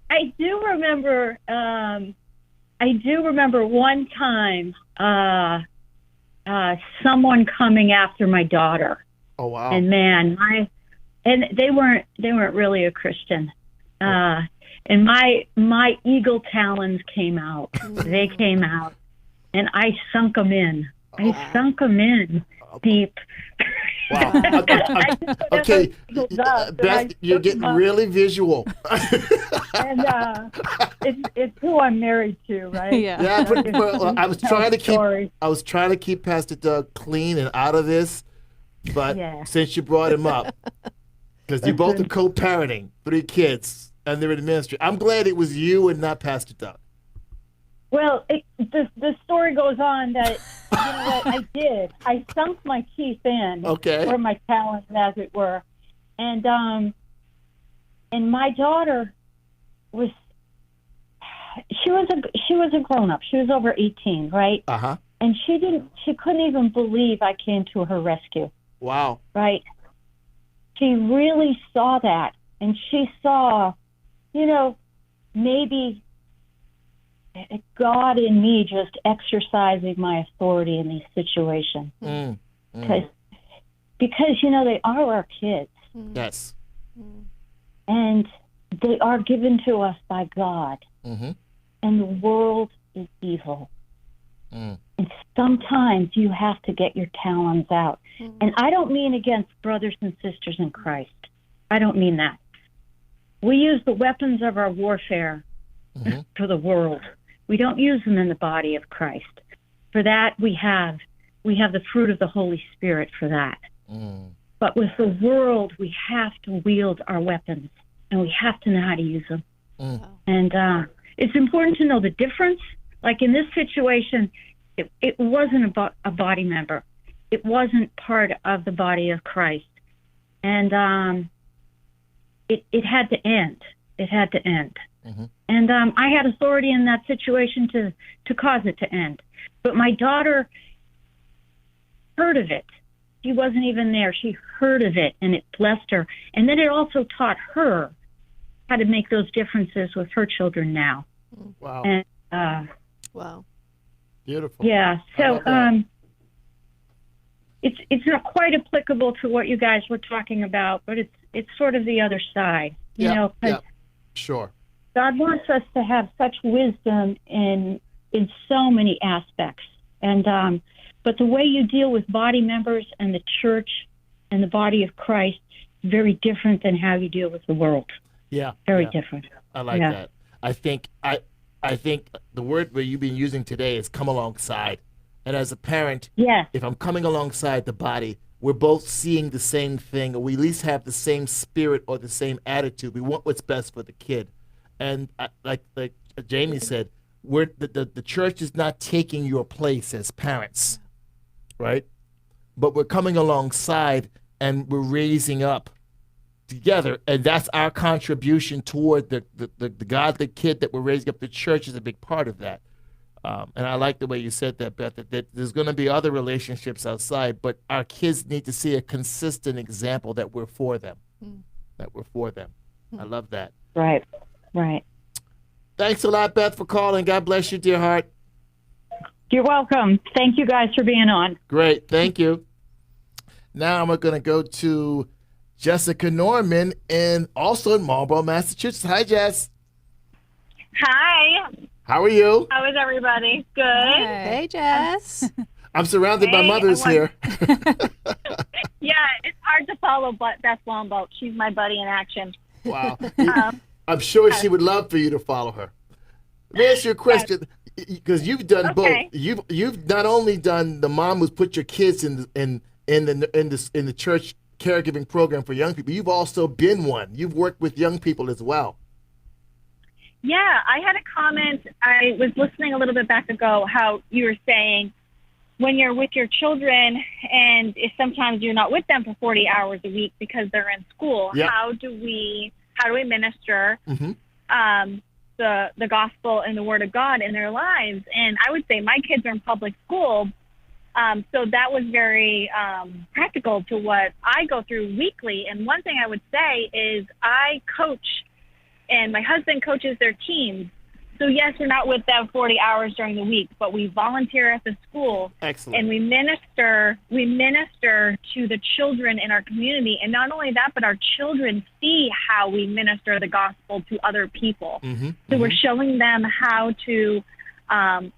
I do remember. I do remember one time someone coming after my daughter. Oh, wow. And man, they weren't really a Christian. And my eagle talons came out. They came out, and I sunk them in. I sunk them in deep. Wow. Okay. Beth, you're getting really visual. And it's who I'm married to, right? Yeah. But I was trying to keep Pastor Doug clean and out of this, but since you brought him up, because you both are co-parenting 3 kids. And they're in ministry. I'm glad it was you and not Pastor Doug. Well, the story goes on that, you know what, I did. I sunk my teeth in, or my talons, as it were. And my daughter was a grown up. She was over 18, right? Uh-huh. And she couldn't even believe I came to her rescue. Wow. Right? She really saw that, and she saw, you know, maybe God in me just exercising my authority in these situations. Because, you know, they are our kids. Yes. And they are given to us by God. Mm-hmm. And the world is evil. And sometimes you have to get your talons out. And I don't mean against brothers and sisters in Christ. I don't mean that. We use the weapons of our warfare for the world. We don't use them in the body of Christ. For that, we have the fruit of the Holy Spirit for that. But with the world, we have to wield our weapons, and we have to know how to use them. And it's important to know the difference. Like in this situation, it wasn't a body member. It wasn't part of the body of Christ. And it had to end. It had to end. And I had authority in that situation to cause it to end. But my daughter heard of it. She wasn't even there. She heard of it, and it blessed her. And then it also taught her how to make those differences with her children now. Wow. And, wow. Beautiful. Yeah. So it's not quite applicable to what you guys were talking about, but it's sort of the other side. You know, 'cause sure. God wants us to have such wisdom in so many aspects. And but the way you deal with body members and the church and the body of Christ is very different than how you deal with the world. Yeah. Very different. I like that. I think the word that you've been using today is come alongside. And as a parent, if I'm coming alongside the body, we're both seeing the same thing, or we at least have the same spirit or the same attitude. We want what's best for the kid. And like Jamie said, the church is not taking your place as parents, right? But we're coming alongside and we're raising up together, and that's our contribution toward the godly kid that we're raising up. The church is a big part of that. And I like the way you said that, Beth, that there's going to be other relationships outside, but our kids need to see a consistent example that we're for them, that we're for them. I love that. Right, right. Thanks a lot, Beth, for calling. God bless you, dear heart. You're welcome. Thank you guys for being on. Great. Thank you. Now we're going to go to Jessica Norman also in Marlborough, Massachusetts. Hi, Jess. Hi. How are you? How is everybody? Good. Hey, Jess. I'm surrounded by mothers here. Yeah, it's hard to follow Beth Longboat. She's my buddy in action. Wow. I'm sure she would love for you to follow her. Let me ask you a question, because you've done Okay. both. You've not only done the mom who's put your kids in the church caregiving program for young people. You've also been one. You've worked with young people as well. Yeah, I had a comment. I was listening a little bit back ago how you were saying when you're with your children and if sometimes you're not with them for 40 hours a week because they're in school, Yeah. how do we minister Mm-hmm. the gospel and the word of God in their lives? And I would say my kids are in public school, so that was very practical to what I go through weekly. And one thing I would say is I coach, and my husband coaches their teams. So yes, we're not with them 40 hours during the week, but we volunteer at the school. Excellent. And we minister to the children in our community. And not only that, but our children see how we minister the gospel to other people. Mm-hmm. So we're showing them how to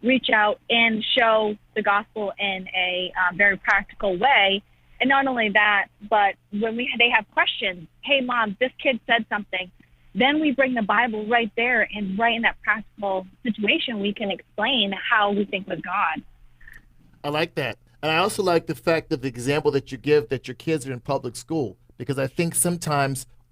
reach out and show the gospel in a very practical way. And not only that, but when they have questions, hey, Mom, this kid said something, then we bring the Bible right there, and right in that practical situation, we can explain how we think with God. I like that. And I also like the fact of the example that you give that your kids are in public school, because I think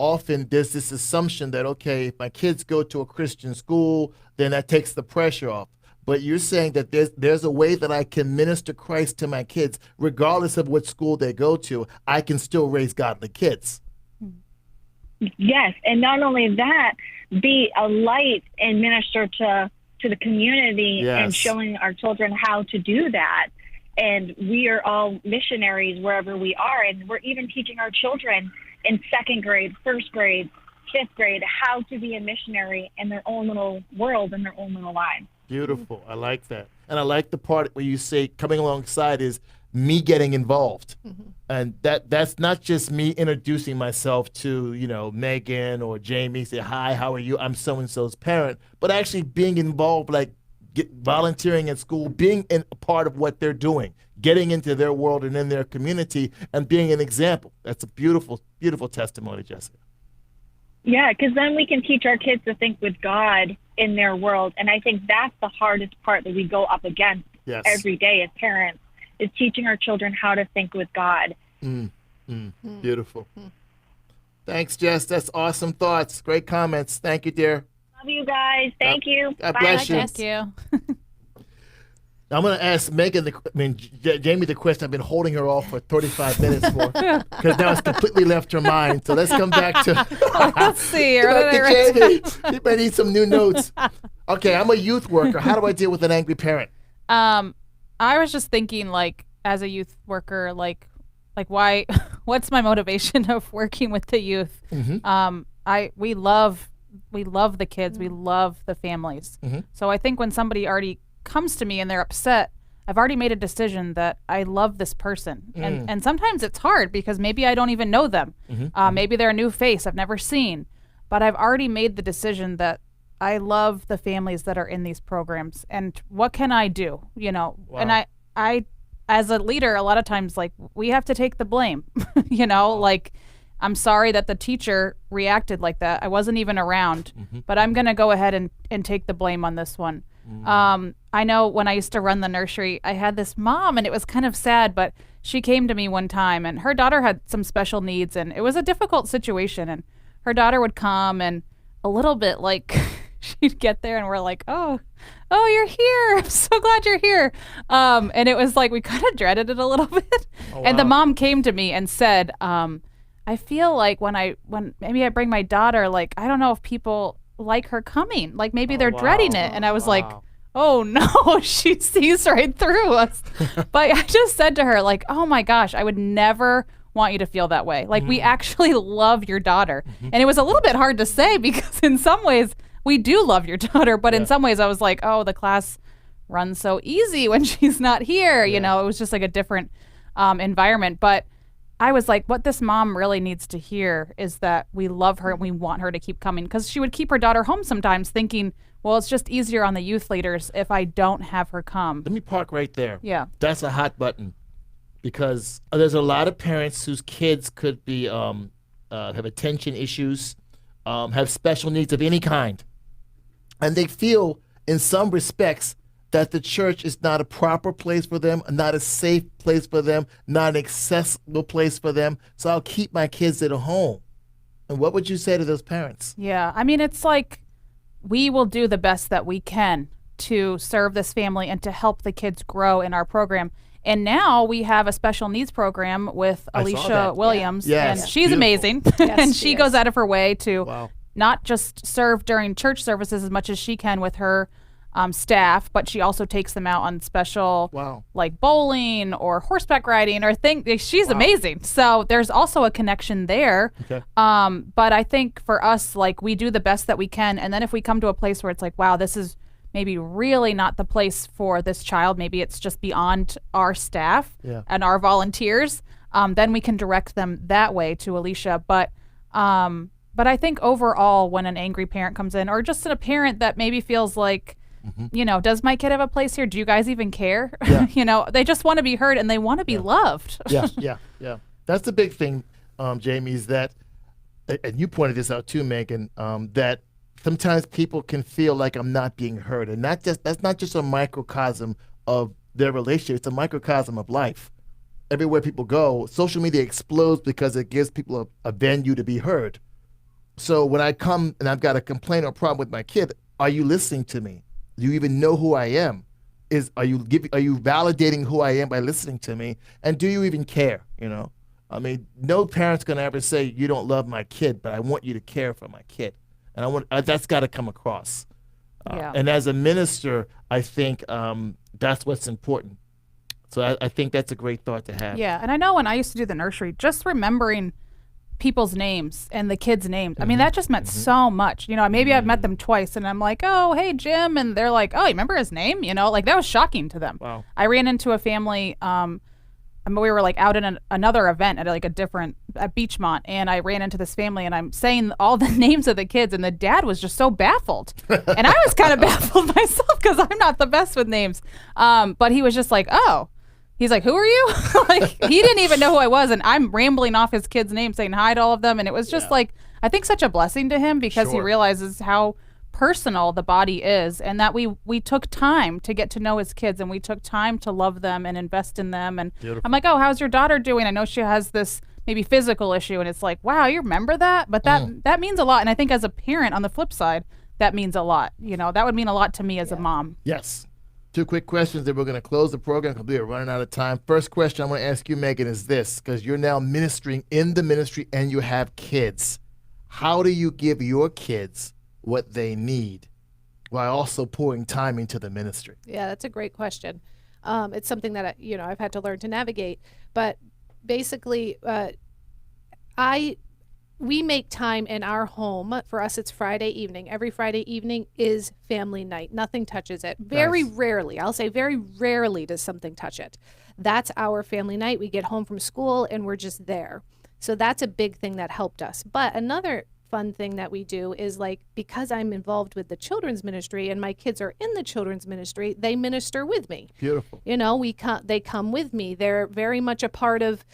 often there's this assumption that, okay, if my kids go to a Christian school, then that takes the pressure off. But you're saying that there's a way that I can minister Christ to my kids, regardless of what school they go to. I can still raise godly kids. Yes, and not only that, be a light and minister to the community. Yes. And showing our children how to do that. And we are all missionaries wherever we are, and we're even teaching our children in second grade, first grade, fifth grade how to be a missionary in their own little world, in their own little lives. Beautiful. I like that. And I like the part where you say coming alongside is me getting involved. Mm-hmm. And that's not just me introducing myself to, Megan or Jamie, say, hi, how are you? I'm so-and-so's parent, but actually being involved, like volunteering at school, being a part of what they're doing, getting into their world and in their community and being an example. That's a beautiful, beautiful testimony, Jessica. Yeah, because then we can teach our kids to think with God in their world. And I think that's the hardest part that we go up against Yes. every day as parents, is teaching our children how to think with God. Beautiful. Thanks, Jess. That's awesome thoughts. Great comments. Thank you, dear. Love you guys. Thank you. God Bye. bless you. Thank you. I'm going to ask Megan, Jamie, the question I've been holding her off for 35 minutes for, because now it's completely left her mind. So let's come back to, Let's see. back to Jamie. You might need some new notes. Okay, I'm a youth worker. How do I deal with an angry parent? I was just thinking, like, as a youth worker, like why? What's my motivation of working with the youth? Mm-hmm. We love the kids. We love the families. Mm-hmm. So I think when somebody already comes to me and they're upset, I've already made a decision that I love this person. And sometimes it's hard because maybe I don't even know them. Maybe they're a new face I've never seen, but I've already made the decision that I love the families that are in these programs, and what can I do? Wow. And I, as a leader, a lot of times, like, we have to take the blame, like, I'm sorry that the teacher reacted like that. I wasn't even around, but I'm going to go ahead and take the blame on this one. I know when I used to run the nursery, I had this mom, and it was kind of sad, but she came to me one time, and her daughter had some special needs, and it was a difficult situation, and her daughter would come, and a little bit like she'd get there and we're like, oh, you're here. I'm so glad you're here. And it was like, we kind of dreaded it a little bit. Oh, and the wow. mom came to me and said, I feel like when maybe I bring my daughter, like, I don't know if people like her coming, like maybe they're wow. dreading it. And I was like, Wow. oh no, she sees right through us. But I just said to her, like, oh my gosh, I would never want you to feel that way. Like, we actually love your daughter. And it was a little bit hard to say because in some ways we do love your daughter, but in some ways I was like, oh, the class runs so easy when she's not here. It was just like a different environment. But I was like, what this mom really needs to hear is that we love her and we want her to keep coming, because she would keep her daughter home sometimes thinking, well, it's just easier on the youth leaders if I don't have her come. Let me park right there. Yeah. That's a hot button, because there's a lot of parents whose kids could be have attention issues, have special needs of any kind, and they feel in some respects, that the church is not a proper place for them, not a safe place for them, not an accessible place for them. So I'll keep my kids at home. And what would you say to those parents? Yeah, I mean, it's like we will do the best that we can to serve this family and to help the kids grow in our program. And now we have a special needs program with Alicia Williams, Yes, and she's beautiful. amazing. Yes, and she goes out of her way to Wow. not just serve during church services as much as she can with her staff, but she also takes them out on special Wow. like bowling or horseback riding or she's amazing. So there's also a connection there. Okay. But I think for us, like, we do the best that we can. And then if we come to a place where it's like, wow, this is maybe really not the place for this child, maybe it's just beyond our staff and our volunteers, then we can direct them that way to Alicia. But I think overall, when an angry parent comes in, or just a parent that maybe feels like, you know, does my kid have a place here? Do you guys even care? Yeah. You know, they just want to be heard and they want to be loved. Yeah. That's the big thing, Jamie, is that, and you pointed this out too, Megan, that sometimes people can feel like I'm not being heard. And that's not just a microcosm of their relationship, it's a microcosm of life. Everywhere people go, social media explodes because it gives people a venue to be heard. So when I come and I've got a complaint or problem with my kid, are you listening to me? Do you even know who I am? Are you validating who I am by listening to me? And do you even care? You know, I mean, no parent's gonna ever say you don't love my kid, but I want you to care for my kid, and that's got to come across. And as a minister, I think that's what's important. So I think that's a great thought to have. Yeah, and I know when I used to do the nursery, just remembering people's names and the kids' names. I mean, that just meant so much. You know, maybe I've met them twice and I'm like, oh, hey, Jim. And they're like, oh, you remember his name? You know, like that was shocking to them. Wow. I ran into a family. We were like out in another event at like at Beachmont. And I ran into this family and I'm saying all the names of the kids. And the dad was just so baffled. And I was kind of baffled myself because I'm not the best with names. But he was just like, oh. He's like, who are you? Like, he didn't even know who I was. And I'm rambling off his kids' names, saying hi to all of them. And it was just like, I think such a blessing to him because he realizes how personal the body is and that we took time to get to know his kids and we took time to love them and invest in them. And I'm like, oh, how's your daughter doing? I know she has this maybe physical issue. And it's like, wow, you remember that? But that means a lot. And I think as a parent on the flip side, that means a lot. You know, that would mean a lot to me as a mom. Yes. 2 quick questions, then we're going to close the program because we are running out of time. First question I want to ask you, Megan, is this, because you're now ministering in the ministry and you have kids. How do you give your kids what they need while also pouring time into the ministry? Yeah, that's a great question. It's something that I've had to learn to navigate. But basically, we make time in our home. For us, it's Friday evening. Every Friday evening is family night. Nothing touches it. Very rarely, I'll say very rarely does something touch it. That's our family night. We get home from school and we're just there. So that's a big thing that helped us. But another fun thing that we do is, like, because I'm involved with the children's ministry and my kids are in the children's ministry, they minister with me. Beautiful. You know, they come with me. They're very much a part of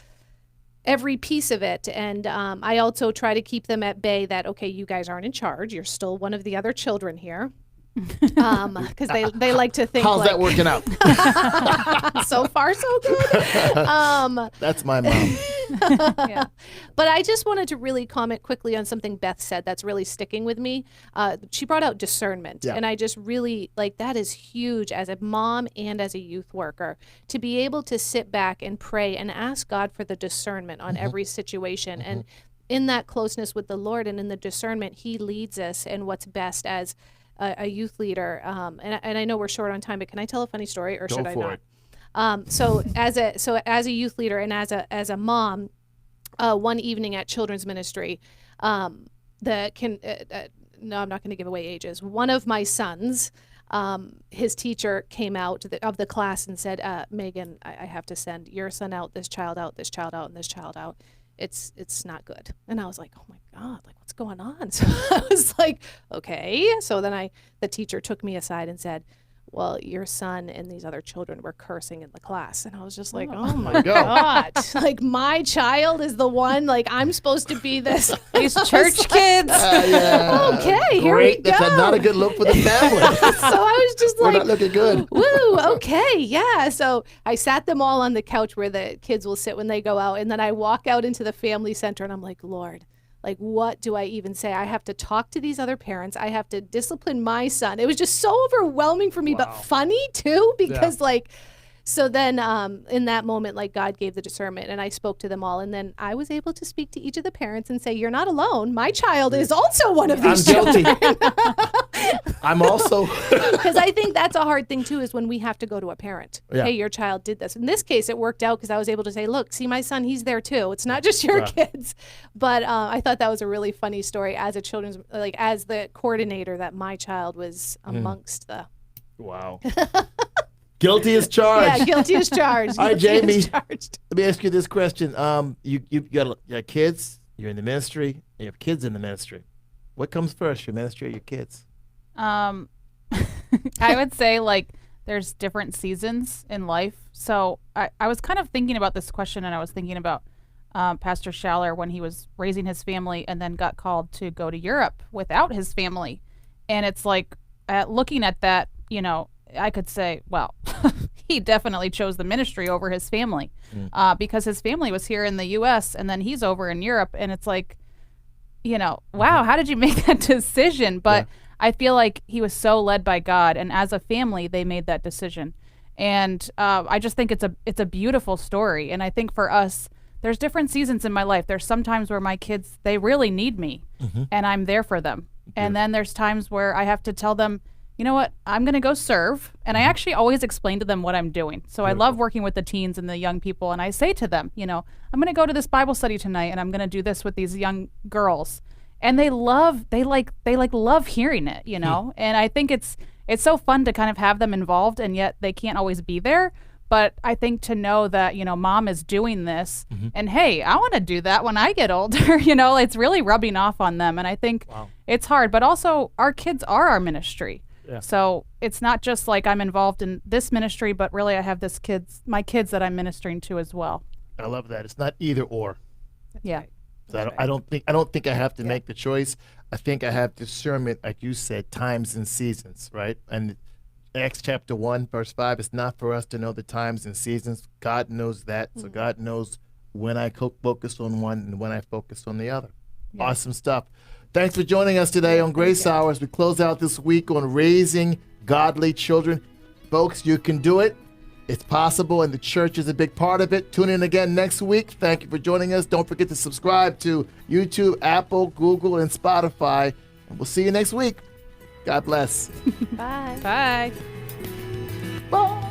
every piece of it. And I also try to keep them at bay that, okay, you guys aren't in charge. You're still one of the other children here. Because they like to think, how's that working out? So far, so good. That's my mom. Yeah. But I just wanted to really comment quickly on something Beth said that's really sticking with me. She brought out discernment. And I just really, like, that is huge as a mom and as a youth worker, to be able to sit back and pray and ask God for the discernment on every situation. And in that closeness with the Lord and in the discernment, He leads us in what's best as a youth leader. And I know we're short on time, but can I tell a funny story, or should I not? So as a youth leader and as a mom, one evening at children's ministry, no, I'm not going to give away ages. One of my sons, his teacher came out of the class and said, Megan, I have to send your son out, this child out, this child out, and this child out. It's not good. And I was like, oh my God, like, what's going on? So I was like, okay. So then the teacher took me aside and said, well, your son and these other children were cursing in the class. And I was just like, oh my There you go. God. Like, my child is the one, like, I'm supposed to be this. These church kids. Yeah. Okay, here we Great. That's go. not a good look for the family. So I was just We're like, not looking good. woo, okay, yeah. So I sat them all on the couch where the kids will sit when they go out. And then I walk out into the family center and I'm like, Lord, like, what do I even say? I have to talk to these other parents. I have to discipline my son. It was just so overwhelming for me, but funny too, because like, so then in that moment, like, God gave the discernment and I spoke to them all. And then I was able to speak to each of the parents and say, you're not alone. My child is also one of these I'm guilty. children. I'm also. Because I think that's a hard thing too, is when we have to go to a parent. Yeah. Hey, your child did this. In this case, it worked out because I was able to say, look, see my son, he's there too. It's not just your kids. But I thought that was a really funny story as a children's, like, as the coordinator, that my child was amongst the. Wow. Guilty as charged. Yeah, guilty as charged. All right, Guilty Jamie. as charged. Let me ask you this question. You've got kids. You're in the ministry. You have kids in the ministry. What comes first, your ministry or your kids? I would say, like, there's different seasons in life. So I was kind of thinking about this question, and I was thinking about Pastor Schaller when he was raising his family and then got called to go to Europe without his family. And it's like, looking at that, you know, I could say, well, he definitely chose the ministry over his family because his family was here in the U.S. and then he's over in Europe. And it's like, you know, wow, how did you make that decision? But I feel like he was so led by God, and as a family, they made that decision. And I just think it's a beautiful story. And I think for us, there's different seasons in my life. There's some times where my kids, they really need me, and I'm there for them. And then there's times where I have to tell them, you know what, I'm going to go serve. And I actually always explain to them what I'm doing. So I love working with the teens and the young people. And I say to them, you know, I'm going to go to this Bible study tonight and I'm going to do this with these young girls. And they love hearing it, you know. And I think it's so fun to kind of have them involved, and yet they can't always be there. But I think to know that, you know, mom is doing this and hey, I want to do that when I get older, you know, it's really rubbing off on them. And I think it's hard, but also our kids are our ministry. Yeah. So it's not just like I'm involved in this ministry, but really I have my kids that I'm ministering to as well. I love that. It's not either or. Yeah. So I don't think I have to make the choice. I think I have discernment, like you said, times and seasons, right? And Acts chapter 1, verse 5, it's not for us to know the times and seasons. God knows that. So God knows when I focus on one and when I focus on the other. Yeah. Awesome stuff. Thanks for joining us today on Grace Hour as we close out this week on raising godly children. Folks, you can do it. It's possible, and the church is a big part of it. Tune in again next week. Thank you for joining us. Don't forget to subscribe to YouTube, Apple, Google, and Spotify. And we'll see you next week. God bless. Bye. Bye. Bye.